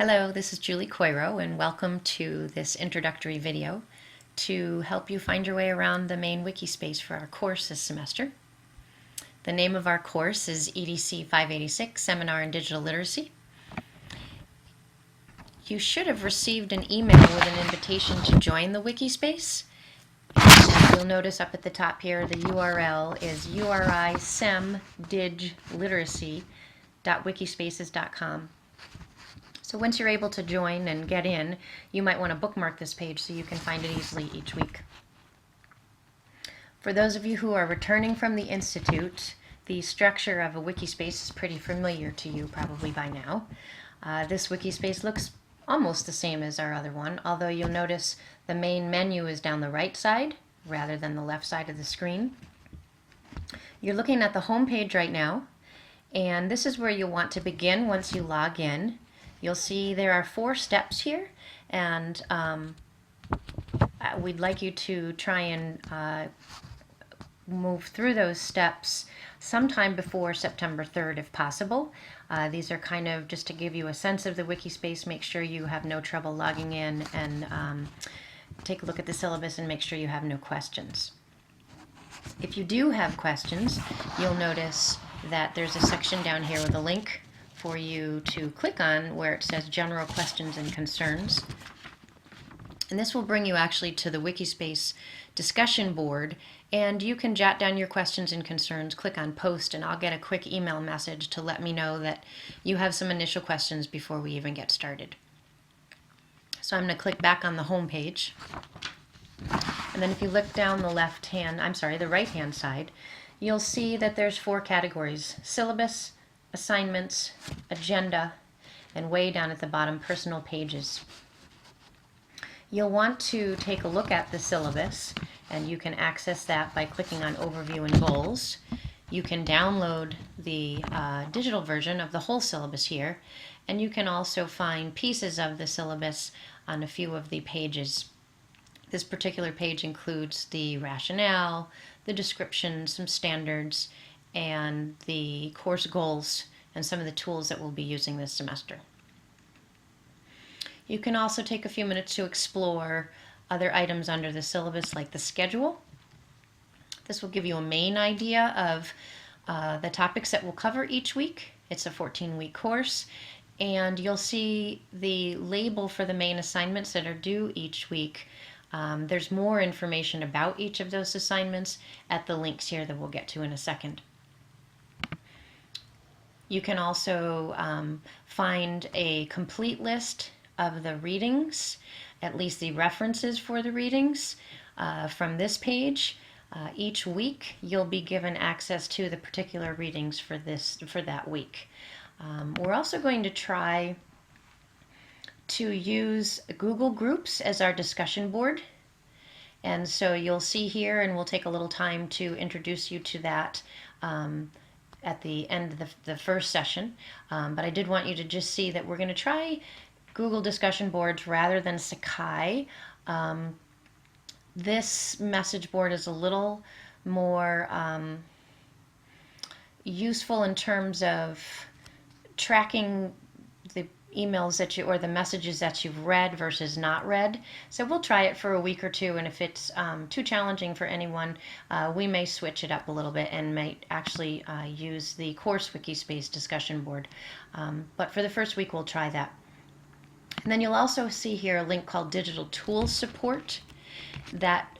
Hello, this is Julie Coiro, and welcome to this introductory video to help you find your way around the main wikispace for our course this semester. The name of our course is EDC 586, Seminar in Digital Literacy. You should have received an email with an invitation to join the wikispace. You'll notice up at the top here the URL is uri semdigliteracy.wikispaces.com. So once you're able to join and get in, you might want to bookmark this page so you can find it easily each week. For those of you who are returning from the Institute, the structure of a wikispace is pretty familiar to you probably by now. This wikispace looks almost the same as our other one, although you'll notice the main menu is down the right side rather than the left side of the screen. You're looking at the home page right now, and this is where you'll want to begin once you log in. You'll see there are 4 steps here, and we'd like you to try and move through those steps sometime before September 3rd if possible. These are kind of just to give you a sense of the wikispace, make sure you have no trouble logging in, and take a look at the syllabus and make sure you have no questions. If you do have questions, you'll notice that there's a section down here with a link for you to click on where it says General Questions and Concerns. And this will bring you actually to the wikispace discussion board, and you can jot down your questions and concerns, click on Post, and I'll get a quick email message to let me know that you have some initial questions before we even get started. So I'm going to click back on the home page. And then if you look down the right-hand side, you'll see that there's 4 categories: syllabus, assignments, agenda, and way down at the bottom, personal pages. You'll want to take a look at the syllabus, and you can access that by clicking on Overview and Goals. You can download the digital version of the whole syllabus here, and you can also find pieces of the syllabus on a few of the pages. This particular page includes the rationale, the description, some standards, and the course goals and some of the tools that we'll be using this semester. You can also take a few minutes to explore other items under the syllabus like the schedule. This will give you a main idea of the topics that we'll cover each week. It's a 14-week course, and you'll see the label for the main assignments that are due each week. There's more information about each of those assignments at the links here that we'll get to in a second. You can also find a complete list of the readings, at least the references for the readings, from this page. Each week you'll be given access to the particular readings for that week. We're also going to try to use Google Groups as our discussion board. And so you'll see here, and we'll take a little time to introduce you to that at the end of the first session. But I did want you to just see that we're going to try Google discussion boards rather than Sakai. This message board is a little more useful in terms of tracking the emails that or the messages that you've read versus not read. So we'll try it for a week or two, and if it's too challenging for anyone, we may switch it up a little bit and might actually use the course wikispace discussion board. But for the first week, we'll try that. And then you'll also see here a link called Digital Tools Support. That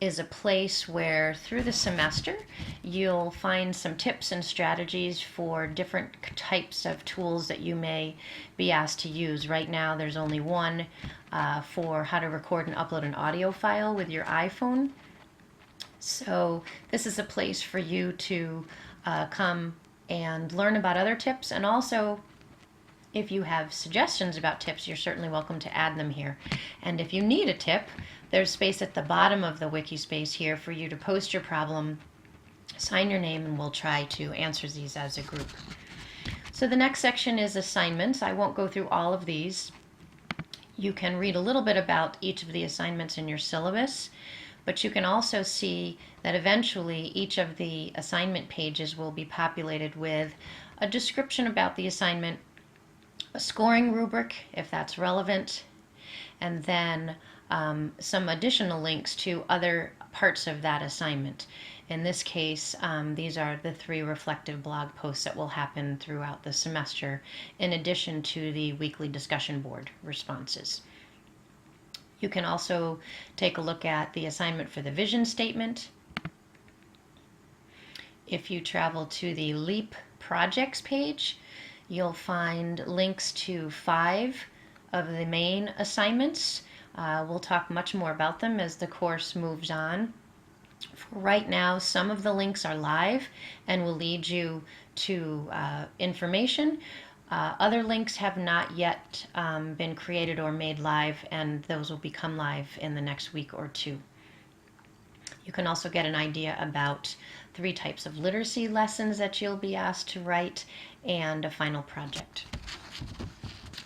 is a place where through the semester you'll find some tips and strategies for different types of tools that you may be asked to use. Right now there's only one for how to record and upload an audio file with your iPhone. So this is a place for you to come and learn about other tips, and also if you have suggestions about tips, you're certainly welcome to add them here. And if you need a tip, there's space at the bottom of the wikispace here for you to post your problem, sign your name, and we'll try to answer these as a group. So the next section is assignments. I won't go through all of these. You can read a little bit about each of the assignments in your syllabus, but you can also see that eventually each of the assignment pages will be populated with a description about the assignment, a scoring rubric if that's relevant, and then some additional links to other parts of that assignment. In this case, these are the 3 reflective blog posts that will happen throughout the semester, in addition to the weekly discussion board responses. You can also take a look at the assignment for the vision statement. If you travel to the LEAP projects page, you'll find links to 5 of the main assignments. We'll talk much more about them as the course moves on. For right now, some of the links are live and will lead you to information. Other links have not yet been created or made live, and those will become live in the next week or 2. You can also get an idea about 3 types of literacy lessons that you'll be asked to write, and a final project.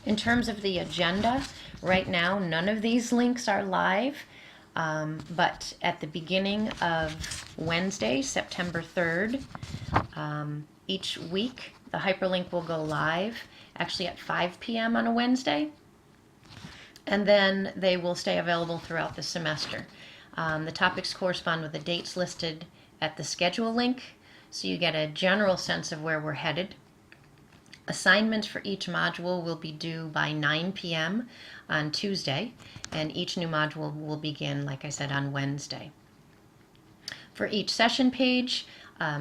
In terms of the agenda, right now none of these links are live, but at the beginning of Wednesday, September 3rd, each week the hyperlink will go live, actually at 5 p.m. on a Wednesday, and then they will stay available throughout the semester. The topics correspond with the dates listed at the schedule link, so you get a general sense of where we're headed. Assignments for each module will be due by 9 p.m. on Tuesday, and each new module will begin, like I said, on Wednesday. For each session page,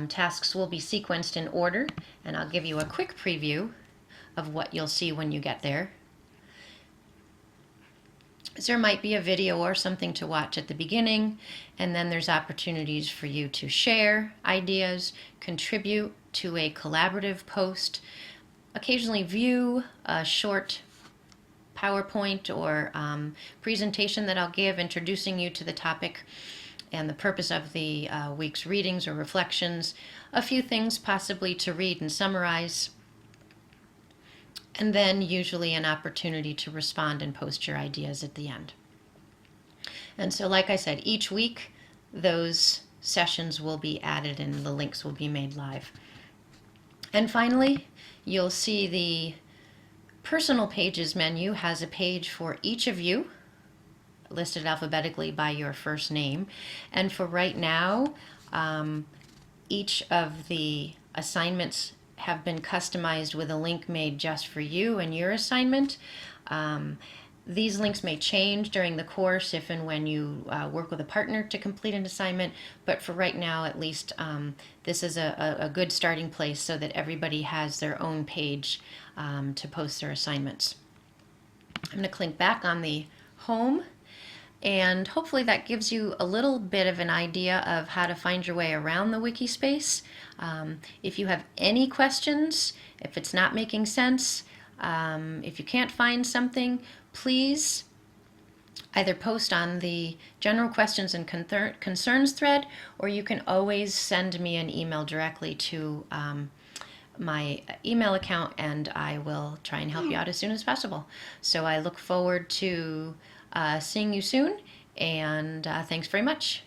tasks will be sequenced in order, and I'll give you a quick preview of what you'll see when you get there. So there might be a video or something to watch at the beginning, and then there's opportunities for you to share ideas, contribute to a collaborative post, occasionally view a short PowerPoint or presentation that I'll give introducing you to the topic and the purpose of the week's readings or reflections, a few things possibly to read and summarize, and then usually an opportunity to respond and post your ideas at the end. And so, like I said, each week those sessions will be added and the links will be made live. And finally, you'll see the personal pages menu has a page for each of you, listed alphabetically by your first name. And for right now, each of the assignments have been customized with a link made just for you and your assignment. These links may change during the course if and when you work with a partner to complete an assignment, but for right now at least, this is a good starting place so that everybody has their own page to post their assignments. I'm going to click back on the home, and hopefully that gives you a little bit of an idea of how to find your way around the Wikispace. If you have any questions, if it's not making sense, if you can't find something, please either post on the general questions and concerns thread, or you can always send me an email directly to my email account, and I will try and help you out as soon as possible. So I look forward to seeing you soon, and thanks very much.